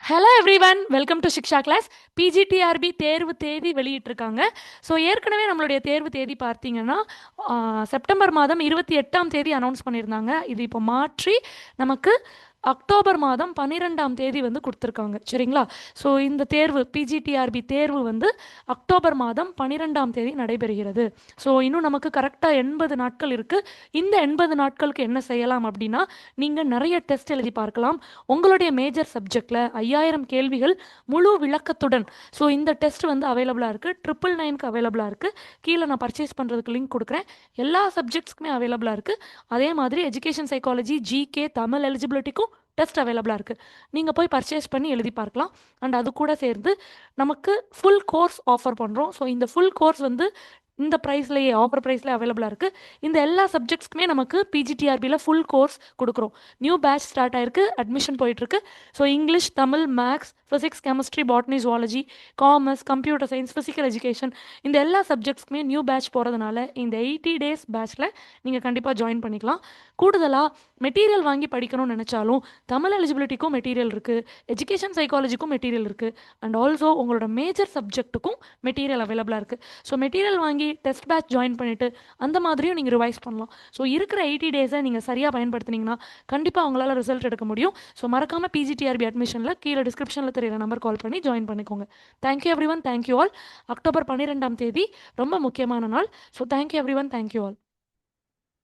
Hello everyone, welcome to Shiksha class. PGTRB தேர்வு தேதி வெளியிட்டிருக்காங்க. ஸோ ஏற்கனவே நம்மளுடைய தேர்வு தேதி பார்த்தீங்கன்னா செப்டம்பர் மாதம் 28ஆம் தேதி அனௌன்ஸ் பண்ணியிருந்தாங்க. இது இப்போ மாற்றி நமக்கு அக்டோபர் மாதம் 12ஆம் தேதி வந்து கொடுத்துருக்காங்க. சரிங்களா? ஸோ இந்த தேர்வு பிஜிடிஆர்பி தேர்வு வந்து அக்டோபர் மாதம் 12ஆம் தேதி நடைபெறுகிறது. ஸோ இன்னும் நமக்கு கரெக்டாக 80 நாட்கள் இருக்குது. இந்த 80 நாட்களுக்கு என்ன செய்யலாம் அப்படின்னா, நீங்கள் நிறைய டெஸ்ட் எழுதி பார்க்கலாம். உங்களுடைய மேஜர் சப்ஜெக்டில் 5000 கேள்விகள் முழு விளக்கத்துடன். ஸோ இந்த டெஸ்ட் வந்து அவைலபிளாக இருக்குது. 999க்கு அவைலபிளாக இருக்குது. கீழே நான் பர்ச்சேஸ் பண்ணுறதுக்கு லிங்க் கொடுக்குறேன். எல்லா சப்ஜெக்ட்ஸ்க்குமே அவைலபிளாக இருக்குது. அதே மாதிரி எஜுகேஷன் சைக்காலஜி, ஜிகே, தமிழ் எலிஜிபிலிட்டிக்கும் டெஸ்ட் அவைலபிளாக இருக்குது. நீங்கள் போய் பர்ச்சேஸ் பண்ணி எழுதி பார்க்கலாம். அண்ட் அது கூட சேர்ந்து நமக்கு ஃபுல் கோர்ஸ் ஆஃபர் பண்ணுறோம். ஸோ இந்த ஃபுல் கோர்ஸ் வந்து இந்த ப்ரைஸ்லேயே ஆஃபர் ப்ரைஸ்லேயே அவைலபிளாக இருக்குது. இந்த எல்லா சப்ஜெக்ட்ஸ்க்குமே நமக்கு பிஜிடிஆர்பியில் ஃபுல் கோர்ஸ் கொடுக்குறோம். நியூ பேட்ச் ஸ்டார்ட் ஆயிருக்கு, அட்மிஷன் போயிட்டுருக்கு. So English, Tamil, maths, physics, chemistry, botany, zoology, commerce, computer science, physical education, இந்த எல்லா சப்ஜெக்ட்ஸ்க்குமே நியூ பேட்ச் போகிறதுனால இந்த 80 டேஸ் பேட்ச்சில் நீங்கள் கண்டிப்பாக ஜாயின் பண்ணிக்கலாம். கூடுதலாக மெட்டீரியல் வாங்கி படிக்கணும்னு நினச்சாலும் தமிழ் எலிஜிபிலிட்டிக்கும் மெட்டீரியல் இருக்குது, எஜுகேஷன் சைக்காலஜிக்கும் மெட்டீரியல் இருக்குது, அண்ட் ஆல்சோ உங்களோட மேஜர் சப்ஜெக்ட்டுக்கும் மெட்டீரியல் அவைலபிளாக இருக்குது. ஸோ மெட்டீரியல் வாங்கி டெஸ்ட் பேட்ச் ஜாயின் பண்ணிவிட்டு அந்த மாதிரியும் நீங்கள் ரிவைஸ் பண்ணலாம். ஸோ இருக்கிற 80 டேஸை நீங்கள் சரியாக பயன்படுத்தினீங்கன்னா கண்டிப்பாக உங்களால் ரிசல்ட் எடுக்க முடியும். ஸோ மறக்காமல் பிஜிடிஆர்பி அட்மிஷனில் கீழே டிஸ்கிரிப்ஷனில் தெரியிற நம்பர் கால் பண்ணி ஜாயின் பண்ணிக்கோங்க. Thank you every one, thank you all. October 12ஆம் தேதி ரொம்ப முக்கியமான நாள். So thank you every one, thank you all.